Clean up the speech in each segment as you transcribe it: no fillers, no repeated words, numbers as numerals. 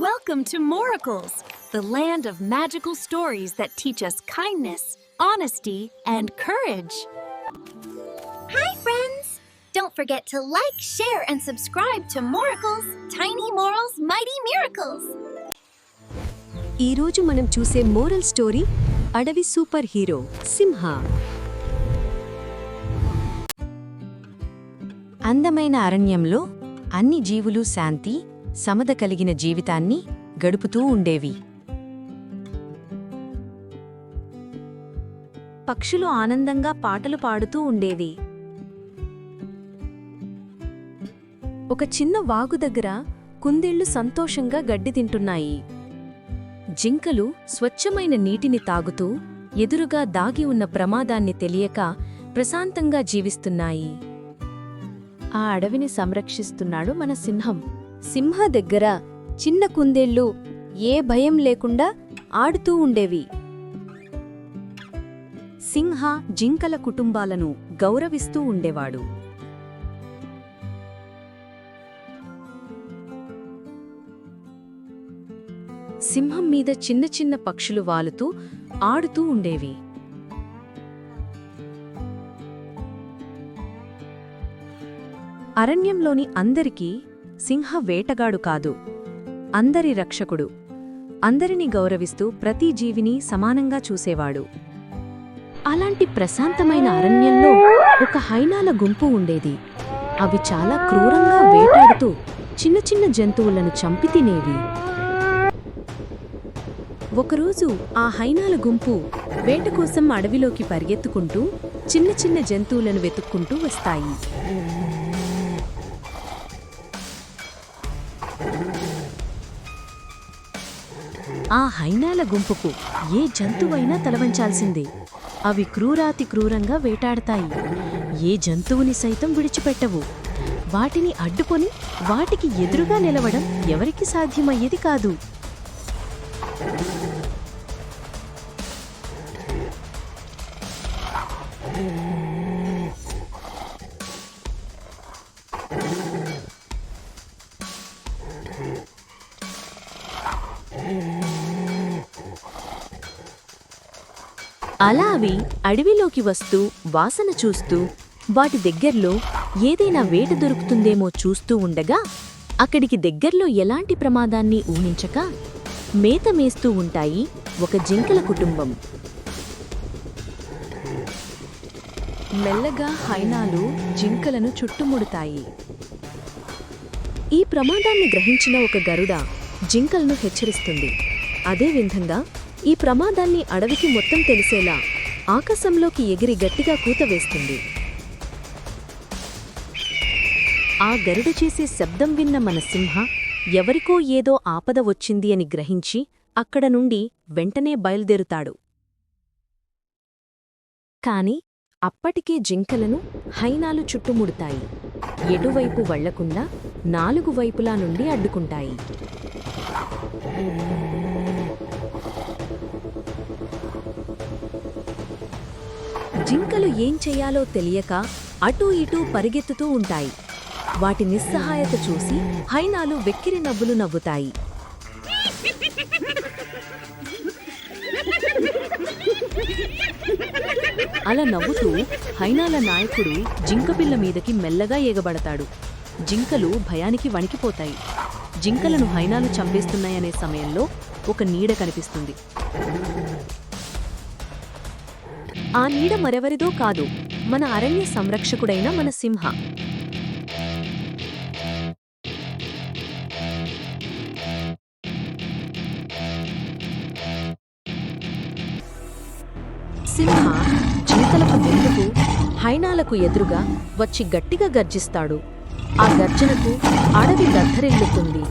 Welcome to Moracles, the land of magical stories that teach us kindness, honesty, and courage. Hi, friends! Don't forget to like, share, and subscribe to Moracles, Tiny Morals, Mighty Miracles. ఈ రోజు మనం చూసే moral story అడవి super hero సింహ. అందమైన అరణ్యంలో అన్ని జీవులు శాంతి, సమత కలిగిన జీవితాన్ని గడుపుతూ ఉండేవి. పక్షులు ఆనందంగా పాటలు పాడుతూ ఉండేవి. ఒక చిన్న వాగు దగ్గర కుందేళ్లు సంతోషంగా గడ్డి తింటున్నాయి. జింకలు స్వచ్ఛమైన నీటిని తాగుతూ ఎదురుగా దాగి ఉన్న ప్రమాదాన్ని తెలియక ప్రశాంతంగా జీవిస్తున్నాయి. ఆ అడవిని సంరక్షిస్తున్నాడు మన సింహం. సింహ దగ్గర చిన్న కుందేళ్లు ఏ భయం లేకుండా ఆడుతూ ఉండేవి. సింహ జింకల కుటుంబాలను గౌరవిస్తూ ఉండేవాడు. సింహం మీద చిన్న చిన్న పక్షులు వాలుతూ ఆడుతూ ఉండేవి. అరణ్యంలోని అందరికీ సింహ వేటగాడు కాదు, అందరి రక్షకుడు. అందరినీ గౌరవిస్తూ ప్రతి జీవిని సమానంగా చూసేవాడు. అలాంటి ప్రశాంతమైన అరణ్యంలో ఒక హైనాల గుంపు ఉండేది. అవి చాలా క్రూరంగా వేటాడుతూ చిన్న చిన్న జంతువులను చంపి తినేవి. ఒకరోజు ఆ హైనాల గుంపు వేట కోసం అడవిలోకి పరిగెత్తుకుంటూ చిన్న చిన్న జంతువులను వెతుక్కుంటూ వస్తాయి. ఆ హైనాల గుంపుకు ఏ జంతువైనా తలవంచాల్సిందే. అవి క్రూరాతి క్రూరంగా వేటాడతాయి. ఏ జంతువుని సైతం విడిచిపెట్టవు. వాటిని అడ్డుకొని వాటికి ఎదురుగా నిలవడం ఎవరికి సాధ్యమయ్యేది కాదు. అలా అవి అడవిలోకి వస్తూ వాసన చూస్తూ వాటి దగ్గర్లో ఏదైనా వేట దొరుకుతుందేమో చూస్తూ ఉండగా అక్కడికి దగ్గర్లో ఎలాంటి ప్రమాదాన్ని ఊహించక మేత మేస్తూ ఉంటాయి ఒక జింకల కుటుంబం. మెల్లగా హైనాలు జింకలను చుట్టుముడతాయి. ఈ ప్రమాదాన్ని గ్రహించిన ఒక గరుడ జింకలను హెచ్చరిస్తుంది. అదేవిధంగా ఈ ప్రమాదాన్ని అడవికి మొత్తం తెలిసేలా ఆకాశంలోకి ఎగిరి గట్టిగా కూత వేస్తుంది. ఆ గరుడ చేసే శబ్దం విన్న మన సింహ ఎవరికో ఏదో ఆపద వచ్చింది అని గ్రహించి అక్కడ నుండి వెంటనే బయలుదేరుతాడు. కాని అప్పటికే జింకలను హైనాలు చుట్టుముడతాయి. ఎటువైపు వెళ్లకుండా 4 వైపులా నుండి అడ్డుకుంటాయి. జింకలు ఏం చెయ్యాలో తెలియక అటూ ఇటూ పరిగెత్తుతూ ఉంటాయి. వాటి నిస్సహాయత చూసి హైనాలు వెక్కిరి నవ్వులు నవ్వుతాయి. అలా నవ్వుతూ హైనాల నాయకుడు జింకపిల్ల మీదకి మెల్లగా ఎగబడతాడు. జింకలు భయానికి వణికిపోతాయి. జింకలను హైనాలు చంపేస్తున్నాయనే సమయంలో ఒక నీడ కనిపిస్తుంది. ఆ నీడ మరెవరిదో కాదు, మన అరణ్య సంరక్షకుడైన మన సింహ. సింహ జింకలకు ముందుకు హైనాలకు ఎదురుగా వచ్చి గట్టిగా గర్జిస్తాడు. ఆ గర్జనకు అడవి దద్దరిల్లుతుంది.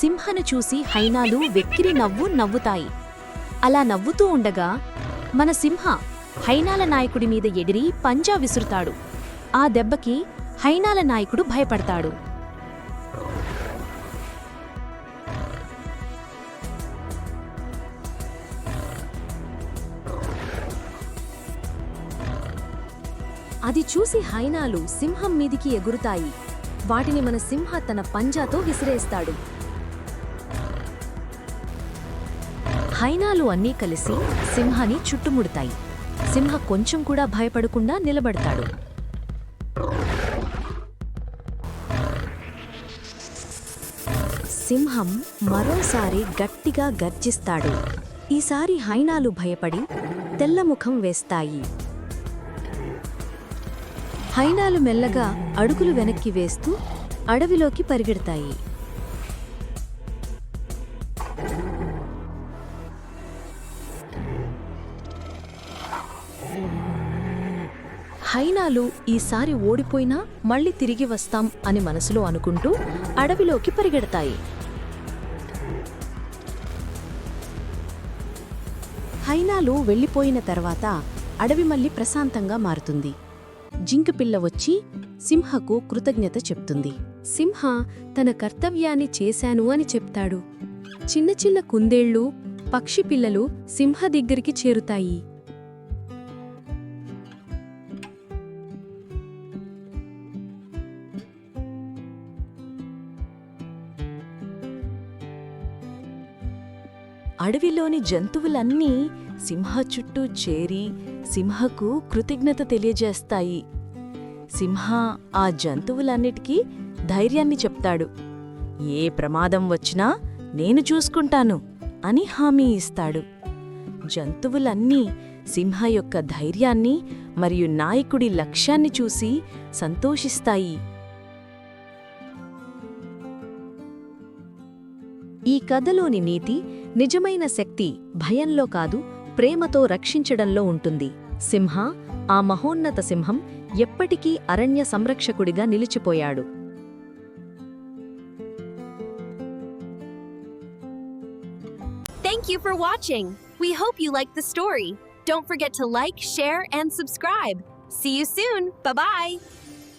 సింహను చూసి హైనాలు వెక్కిరి నవ్వుతాయి. అలా నవ్వుతూ ఉండగా మన సింహ హైనాల నాయకుడి మీద ఎగిరి పంజా విసురుతాడు. ఆ దెబ్బకి హైనాల నాయకుడు భయపడతాడు. అది చూసి హైనాలు సింహం మీదికి ఎగురుతాయి. వాటిని మన సింహ తన పంజాతో విసిరేస్తాడు. హైనాలు అన్నీ కలిసి సింహాన్ని చుట్టుముడతాయి. సింహ కొంచెం కూడా భయపడకుండా నిలబడతాడు. సింహం మరోసారి గట్టిగా గర్జిస్తాడు. ఈసారి హైనాలు భయపడి తెల్లముఖం వేస్తాయి. హైనాలు మెల్లగా అడుగులు వెనక్కి వేస్తూ అడవిలోకి పరిగెడతాయి. హైనాలు ఈసారి ఓడిపోయినా మళ్ళీ తిరిగి వస్తాం అని మనసులో అనుకుంటూ అడవిలోకి పరిగెడతాయి. హైనాలు వెళ్ళిపోయిన తర్వాత అడవి మళ్ళీ ప్రశాంతంగా మారుతుంది. జింకపిల్ల వచ్చి సింహకు కృతజ్ఞత చెప్తుంది. సింహ తన కర్తవ్యాన్ని చేశాను అని చెప్తాడు. చిన్న చిన్న కుందేళ్లు, పక్షి పిల్లలు సింహ దగ్గరికి చేరుతాయి. అడవిలోని జంతువులన్నీ సింహ చుట్టూ చేరి సింహకు కృతజ్ఞత తెలియజేస్తాయి. సింహ ఆ జంతువులన్నిటికీ ధైర్యాన్ని చెప్తాడు. ఏ ప్రమాదం వచ్చినా నేను చూసుకుంటాను అని హామీ ఇస్తాడు. జంతువులన్నీ సింహ యొక్క ధైర్యాన్ని మరియు నాయకుడి లక్ష్యాన్ని చూసి సంతోషిస్తాయి. ఈ కథలోని నీతి, నిజమైన శక్తి భయంలో కాదు, ప్రేమతో రక్షించడంలో ఉంటుంది. సింహ, ఆ మహోన్నత సింహం, ఎప్పటికీ అరణ్య సంరక్షకుడిగా నిలిచిపోయాడు. Thank you for watching. We hope you liked the story. Don't forget to like, share, and subscribe. See you soon. Bye-bye.